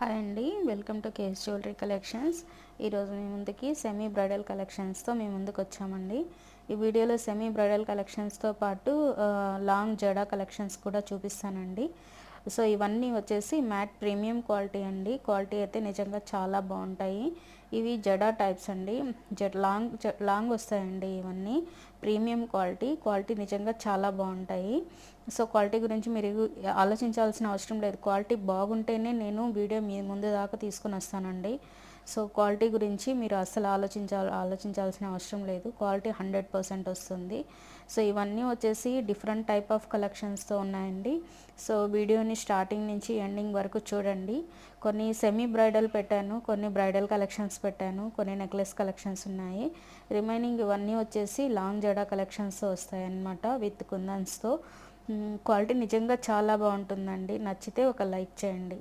Hi అండి, welcome to KS jewellery collections. ఈరోజు మీ ముందుకి సెమీ బ్రైడల్ కలెక్షన్స్తో మీ ముందుకు వచ్చామండి. ఈ వీడియోలో సెమీ బ్రైడల్ కలెక్షన్స్తో పాటు లాంగ్ జడా కలెక్షన్స్ కూడా చూపిస్తానండి. సో ఇవన్నీ వచ్చేసి మ్యాట్ ప్రీమియం క్వాలిటీ అండి. క్వాలిటీ అయితే నిజంగా చాలా బాగుంటాయి. ఇవి జడా టైప్స్ అండి. లాంగ్ వస్తాయండి. ఇవన్నీ ప్రీమియం క్వాలిటీ నిజంగా చాలా బాగుంటాయి. సో క్వాలిటీ గురించి మీరు ఆలోచించాల్సిన అవసరం లేదు. క్వాలిటీ బాగుంటేనే నేను వీడియో మీ ముందు దాకా తీసుకుని వస్తానండి. సో క్వాలిటీ గురించి మీరు అస్సలు ఆలోచించాల్సిన అవసరం లేదు. క్వాలిటీ 100% వస్తుంది. సో ఇవన్నీ వచ్చేసి డిఫరెంట్ టైప్ ఆఫ్ కలెక్షన్స్తో ఉన్నాయండి. సో వీడియోని స్టార్టింగ్ నుంచి ఎండింగ్ వరకు చూడండి. కొన్ని సెమీ బ్రైడల్ పెట్టాను, కొన్ని బ్రైడల్ కలెక్షన్స్ పెట్టాను, కొన్ని నెక్లెస్ కలెక్షన్స్ ఉన్నాయి. రిమైనింగ్ ఇవన్నీ వచ్చేసి లాంగ్ జడా కలెక్షన్స్ వస్తాయి అన్నమాట, విత్ కుందన్స్తో. క్వాలిటీ నిజంగా చాలా బాగుంటుందండి. నచ్చితే ఒక లైక్ చేయండి.